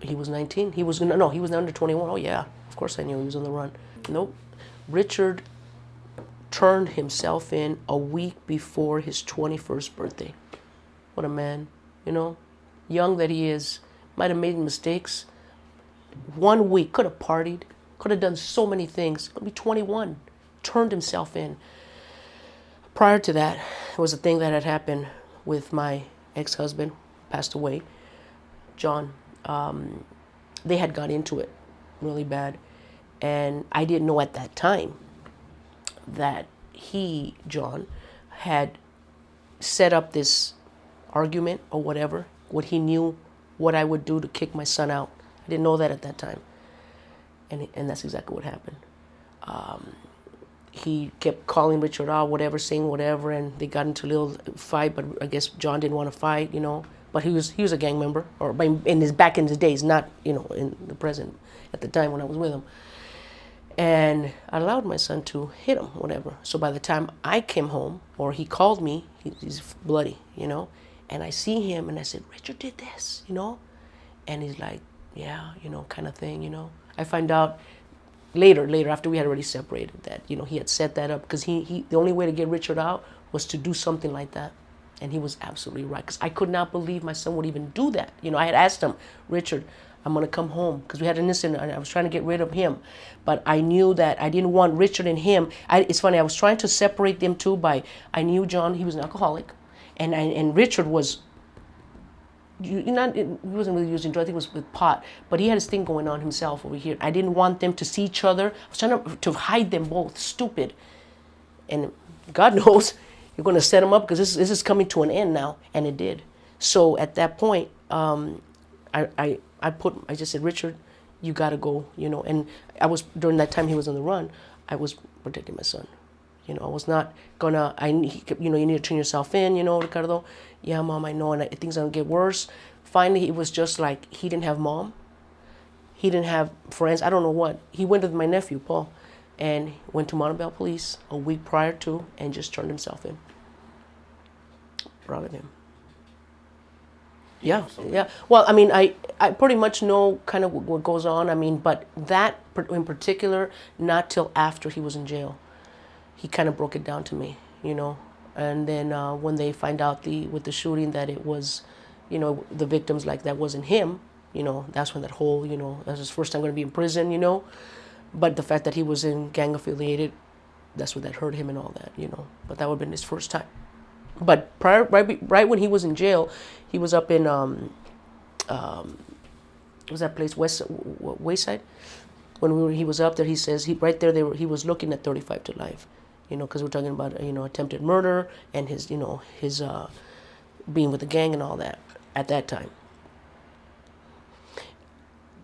He was 19. He was under 21. Oh yeah, of course I knew he was on the run. Nope. Richard turned himself in a week before his 21st birthday. What a man, you know, young that he is, might have made mistakes. 1 week, could have partied, could have done so many things. Could be 21, turned himself in. Prior to that, it was a thing that had happened with my ex-husband, passed away, John. They had got into it really bad. And I didn't know at that time that he, John, had set up this argument or whatever, what he knew what I would do to kick my son out. I didn't know that at that time. And that's exactly what happened. He kept calling Richard out, whatever, saying whatever, and they got into a little fight, but I guess John didn't want to fight, you know. But he was a gang member, or back in his days, not, you know, in the present, at the time when I was with him. And I allowed my son to hit him, whatever. So by the time I came home, or he called me, he's bloody, you know, and I see him and I said, Richard did this, you know? And he's like, yeah, you know, kind of thing, you know. I find out later, after we had already separated, that, you know, he had set that up because the only way to get Richard out was to do something like that. And he was absolutely right, because I could not believe my son would even do that. You know, I had asked him, Richard, I'm going to come home, because we had an incident and I was trying to get rid of him. But I knew that I didn't want Richard and him. It's funny, I was trying to separate them two I knew John, he was an alcoholic. And Richard was, he wasn't really using drugs, I think it was with pot. But he had his thing going on himself over here. I didn't want them to see each other. I was trying to hide them both, stupid. And God knows, you're going to set them up, because this is coming to an end now. And it did. So at that point, I just said, Richard, you got to go, you know. And during that time he was on the run, I was protecting my son. You know, I was not gonna, you know, you need to turn yourself in, you know, Ricardo. Yeah, Mom, I know, and things are gonna get worse. Finally, it was just like, he didn't have mom. He didn't have friends, I don't know what. He went with my nephew, Paul, and went to Montebello Police a week prior to, and just turned himself in. Proud of him. Yeah, yeah. Well, I mean, I pretty much know kind of what goes on. I mean, but that in particular, not till after he was in jail. He kind of broke it down to me, you know. And then when they find out with the shooting that it was, you know, the victims, like, that wasn't him, you know, that's when that whole, you know, that's his first time going to be in prison, you know. But the fact that he was in gang affiliated, that's what that hurt him and all that, you know. But that would have been his first time. But right when he was in jail, he was up in what was that place, Wayside? When he was up there, he says he was looking at 35 to life, you know, because we're talking about, you know, attempted murder and his, you know, his being with the gang and all that at that time.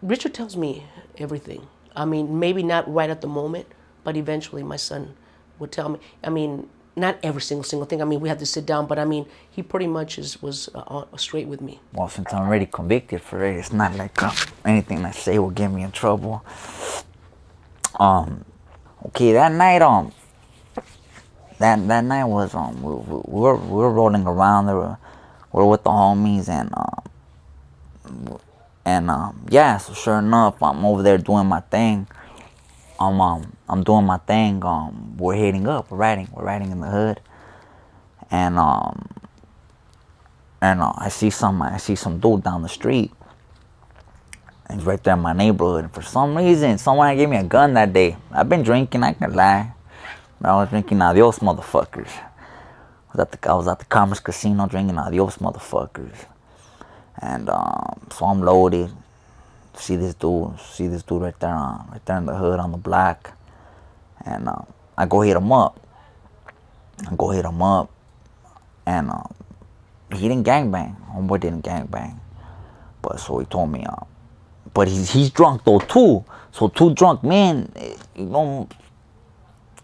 Richard tells me everything. I mean, maybe not right at the moment, but eventually my son would tell me. I mean, not every single thing. I mean, we had to sit down, but I mean, he pretty much was straight with me. Well, since I'm already convicted for it, it's not like anything I say will get me in trouble. Okay, that night, that night was we were rolling around. We were with the homies, and yeah. So sure enough, I'm over there doing my thing. I'm doing my thing. We're heading up. We're riding in the hood, and I see some dude down the street. He's right there in my neighborhood. And for some reason, someone gave me a gun that day. I've been drinking. I can lie. I was drinking Adios, motherfuckers. I was at the Commerce Casino drinking Adios, motherfuckers, and so I'm loaded. See this dude right there in the hood on the block, and I go hit him up. And he didn't gangbang. Homeboy didn't gangbang, but so he told me, but he's drunk though too. So two drunk men, you know,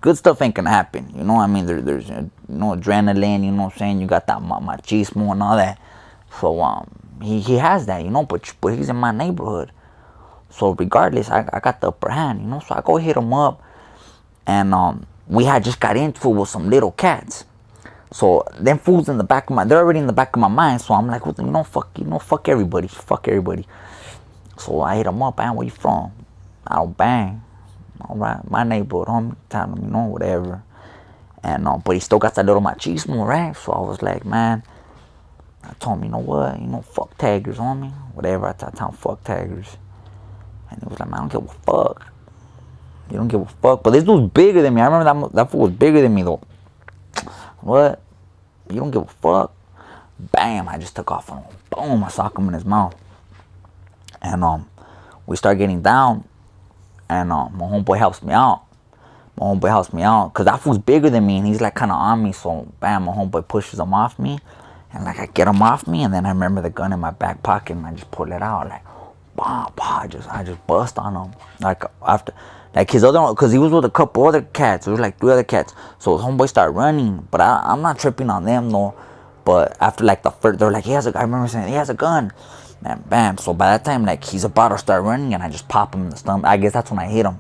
good stuff ain't gonna happen. You know what I mean? There's you know, adrenaline. You know what I'm saying? You got that machismo and all that. So he has that, you know, but he's in my neighborhood. So regardless, I got the upper hand, you know. So I go hit him up, and we had just got into it with some little cats. So them fools they're already in the back of my mind. So I'm like, well, fuck everybody. So I hit him up, man, where you from? I don't bang. All right, my neighborhood, homie, telling me, whatever. And but he still got that little machismo, right? So I was like, man, I told him, you know what, fuck taggers, homie, whatever. I tell him, fuck taggers. And he was like, man, I don't give a fuck. You don't give a fuck. But this dude's bigger than me. I remember that fool was bigger than me, though. What? You don't give a fuck? Bam, I just took off on him. Boom, I socked him in his mouth. And we start getting down. And my homeboy helps me out. Because that fool's bigger than me. And he's like kind of on me. So, bam, my homeboy pushes him off me. And like I get him off me. And then I remember the gun in my back pocket. And I just pull it out. Like, bah, bah. I just bust on him. Like after... Like his other one, because he was with a couple other cats. There was like 3 other cats. So his homeboy started running. But I'm not tripping on them, though. But after like the first, they're like, I remember saying, he has a gun. And bam. So by that time, like he's about to start running. And I just pop him in the stomach. I guess that's when I hit him.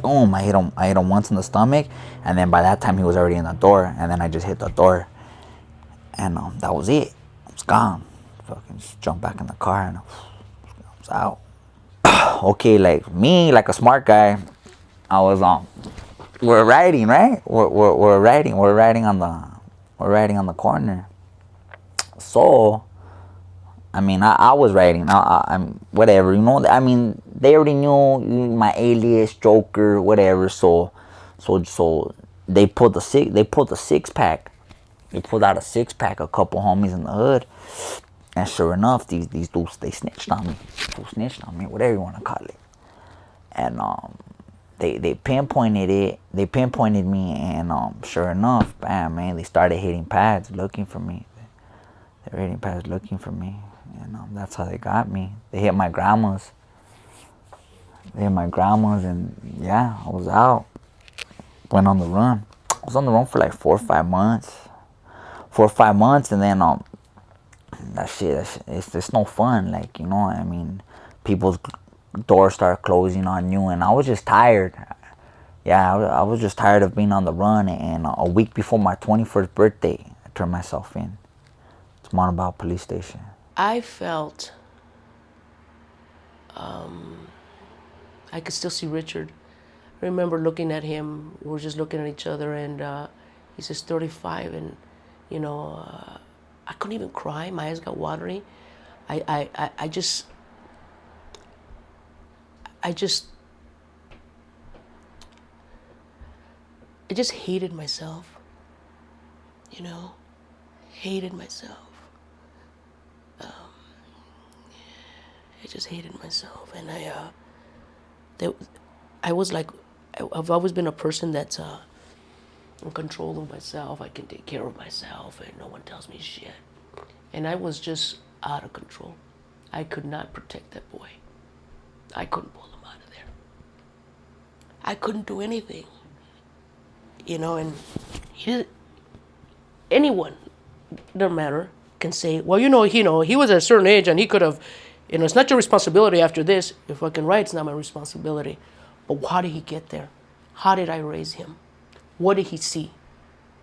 Boom. I hit him once in the stomach. And then by that time, he was already in the door. And then I just hit the door. And that was it. I was gone. Fucking just jumped back in the car. And I was out. Okay, like me, like a smart guy, I was we're riding, right? We're riding on the corner. So, I mean, I was riding. I'm whatever, I mean, they already knew my alias, Joker, whatever. So they pulled the 6-pack. They pulled out a 6-pack. A couple homies in the hood. And sure enough, these dudes, they snitched on me, whatever you want to call it. And they pinpointed it. They pinpointed me, and sure enough, bam, man, they started hitting pads looking for me. They were hitting pads looking for me, and that's how they got me. They hit my grandma's. And yeah, I was out. Went on the run. I was on the run for like 4 or 5 months. 4 or 5 months, and then that shit, it's no fun. Like, I mean, people's doors start closing on you, and I was just tired. Yeah, I was just tired of being on the run. And a week before my 21st birthday, I turned myself in to Mountain Police Station. I felt I could still see Richard. I remember looking at him. We were just looking at each other, and he says 35, and I couldn't even cry. My eyes got watery. I just hated myself. Hated myself. I just hated myself, and I was like, I've always been a person that's in control of myself. I can take care of myself, and no one tells me shit. And I was just out of control. I could not protect that boy. I couldn't pull him out of there. I couldn't do anything. And anyone, doesn't matter, can say, well, he was at a certain age and he could have, it's not your responsibility after this. If fucking right, it's not my responsibility. But how did he get there? How did I raise him? What did he see?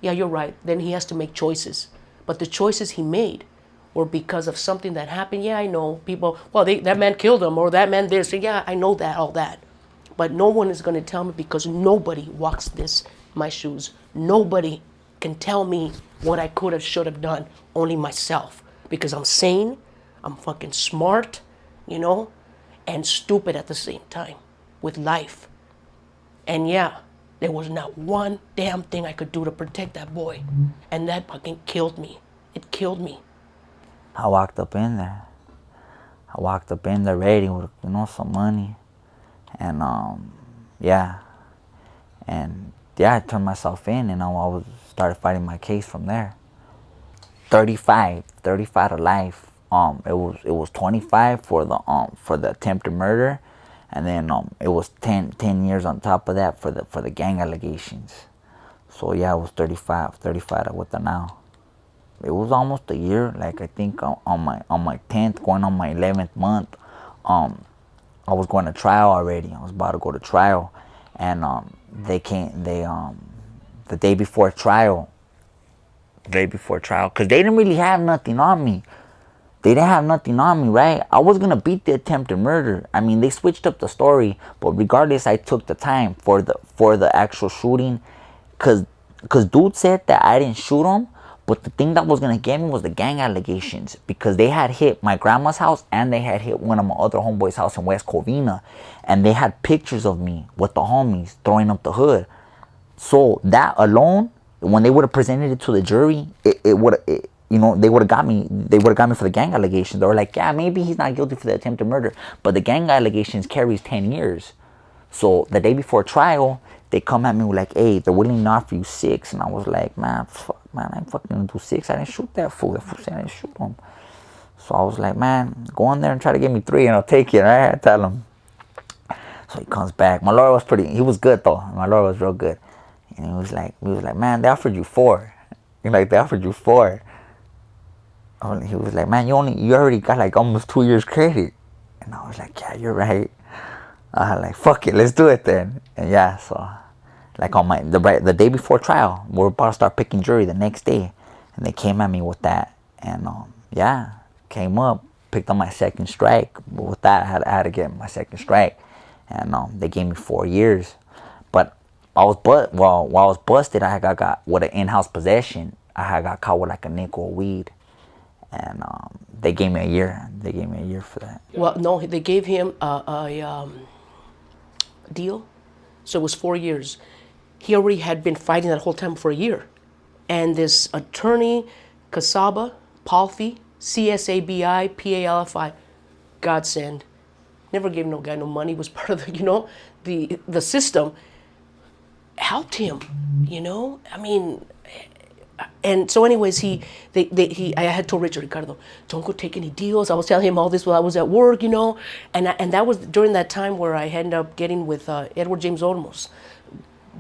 Yeah, you're right. Then he has to make choices. But the choices he made were because of something that happened. Yeah, I know. People, well, that man killed him, or that man this. So yeah, I know that, all that. But no one is going to tell me, because nobody walks my shoes. Nobody can tell me what I could have, should have done. Only myself. Because I'm sane, I'm fucking smart, and stupid at the same time with life. And yeah, there was not one damn thing I could do to protect that boy. And that fucking killed me. It killed me. I walked up in there ready with, some money. And, yeah. And, yeah, I turned myself in, and I started fighting my case from there. 35 to life. It was 25 for the attempted murder. And then it was 10 years on top of that for the gang allegations. So yeah, it was 35 with the now. It was almost a year. Like, I think on my 10th, going on my 11th month, I was going to trial already. I was about to go to trial, and the day before trial, because they didn't really have nothing on me. they didn't have nothing on me, right? I was gonna beat the attempted murder. I mean, they switched up the story, but regardless, I took the time for the actual shooting, cause dude said that I didn't shoot him, but the thing that was gonna get me was the gang allegations, because they had hit my grandma's house and they had hit one of my other homeboys' house in West Covina, and they had pictures of me with the homies throwing up the hood. So that alone, when they would have presented it to the jury, it would, you know, they would have got me. They would have got me for the gang allegations. They were like, yeah, maybe he's not guilty for the attempted murder, but the gang allegations carries 10 years. So the day before trial, they come at me like, hey, they're willing to offer you 6, and I was like, man, fuck, man, I ain't fucking gonna do 6. I didn't shoot that fool. That fool said I didn't shoot him. So I was like, man, go in there and try to give me 3, and I'll take it. Right? I tell him. So he comes back. My lawyer was he was good though. My lawyer was real good. And he was like, man, they offered you 4. He like, they offered you 4. He was like, man, you already got like almost 2 years credit. And I was like, yeah, you're right. I was like, fuck it, let's do it then. And yeah, so like on the day before trial, we're about to start picking jury the next day, and they came at me with that, and yeah, came up, picked up my second strike. But with that, I had to get my second strike, and they gave me 4 years. But while I was busted, I got with an in-house possession. I had got caught with like a nickel of weed, and they gave me a year. They gave me a year for that. Well, no, they gave him a deal, so it was 4 years. He already had been fighting that whole time for a year, and this attorney, Casaba, Palfi, CSABI, PALFI, godsend. Never gave no guy no money. Was part of the system. Helped him, I mean, and so anyways, I had told Richard, Ricardo, don't go take any deals. I was telling him all this while I was at work, and that was during that time where I ended up getting with Edward James Olmos.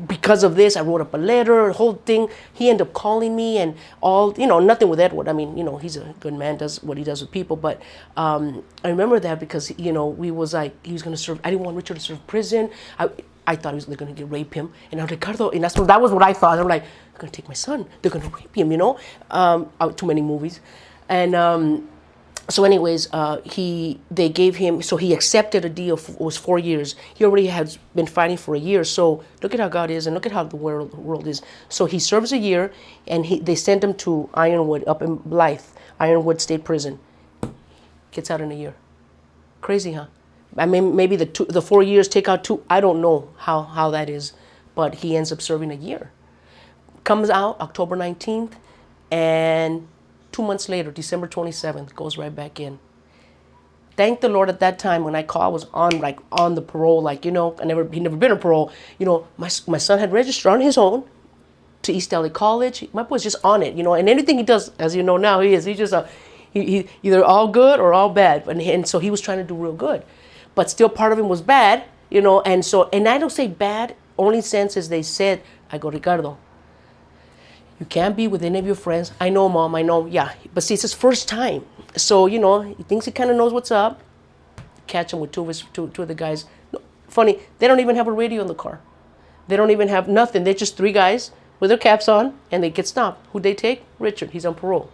Because of this, I wrote up a letter, the whole thing. He ended up calling me and all, nothing with Edward. I mean, he's a good man, does what he does with people. But I remember that because, we was like, he was going to serve, I didn't want Richard to serve prison. I thought he was going to rape him. And I was like, Ricardo, and that was what I thought. I'm like, they're going to take my son. They're going to rape him, too many movies. And so anyways, they gave him, so he accepted a deal, it was 4 years. He already has been fighting for a year. So look at how God is and look at how the world is. So he serves a year and they sent him to Ironwood up in Blythe, Ironwood State Prison. Gets out in a year. Crazy, huh? I mean, maybe the 4 years take out 2. I don't know how that is, but he ends up serving a year. Comes out October 19th, and 2 months later, December 27th, goes right back in. Thank the Lord at that time when I called, I was on the parole, he never been on parole. My son had registered on his own to East LA College. My boy's just on it, and anything he does, as you know now, he's just he either all good or all bad. And so he was trying to do real good. But still part of him was bad, and I don't say bad, only sense as they said, I go, Ricardo, you can't be with any of your friends. I know, Mom, I know, yeah. But see, it's his first time. So, he thinks he kind of knows what's up. Catch him with two of the guys. No, funny, they don't even have a radio in the car. They don't even have nothing. They're just 3 guys with their caps on, and they get stopped. Who'd they take? Richard, he's on parole.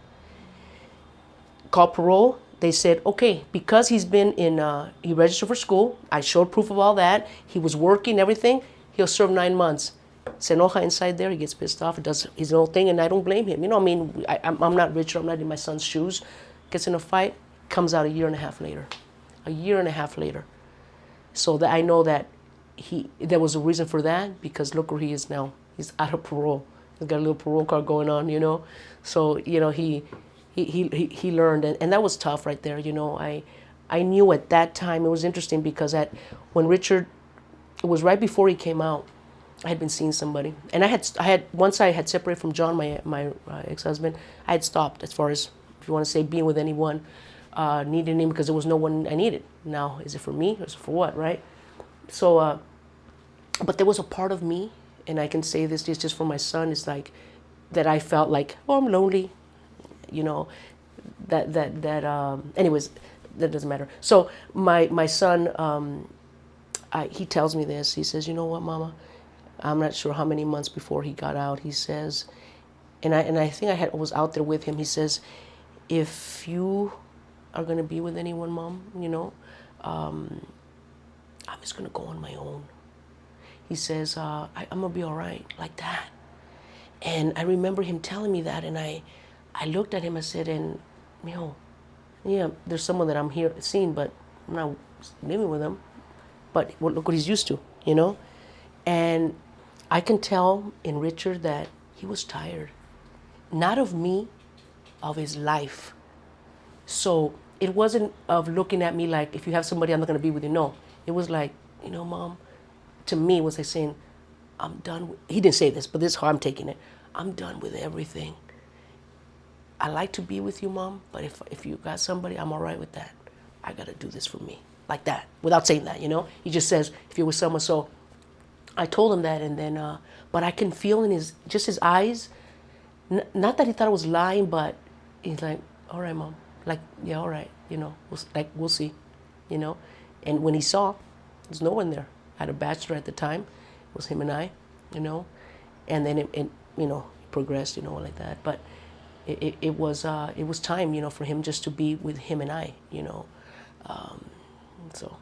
Called parole. They said, okay, because he's been he registered for school. I showed proof of all that. He was working, everything. He'll serve 9 months. Se enoja inside there. He gets pissed off. He does his own thing, and I don't blame him. I'm not Richard. I'm not in my son's shoes. Gets in a fight. Comes out a year and a half later. A year and a half later. So that I know that there was a reason for that, because look where he is now. He's out of parole. He's got a little parole card going on, So, he learned, and that was tough right there. I knew at that time, it was interesting because when Richard, it was right before he came out, I had been seeing somebody, and once I had separated from John, my ex-husband, I had stopped as far as, if you want to say, being with anyone, needing him, because there was no one I needed. Now, is it for me or is it for what, right? So, but there was a part of me, and I can say this just for my son, is like that I felt like, oh, I'm lonely. Anyways, that doesn't matter. So my son, he tells me this. He says, you know what, Mama? I'm not sure how many months before he got out. He says, and I think I was out there with him. He says, if you are going to be with anyone, Mom, you know. I'm just going to go on my own. He says, I'm going to be all right, like that. And I remember him telling me that, and I looked at him, I said, and, you know, yeah, there's someone that I'm here seeing, but I'm not living with him. But look what he's used to, you know? And I can tell in Richard that he was tired. Not of me, of his life. So it wasn't of looking at me like, if you have somebody, I'm not going to be with you. No. It was like, you know, Mom, to me, it was like saying, I'm done with, he didn't say this, but this is how I'm taking it. I'm done with everything. I like to be with you, Mom, but if you got somebody, I'm all right with that. I got to do this for me. Like that, without saying that, you know? He just says, if you're with someone. So I told him that, and then, but I can feel in his eyes, not that he thought I was lying, but he's like, all right, Mom. Like, yeah, all right, you know, we'll see, you know? And when he saw, there's no one there. I had a bachelor at the time. It was him and I, you know? And then it you know, progressed, you know, like that. But it was time, you know, for him just to be with him and I, you know. So.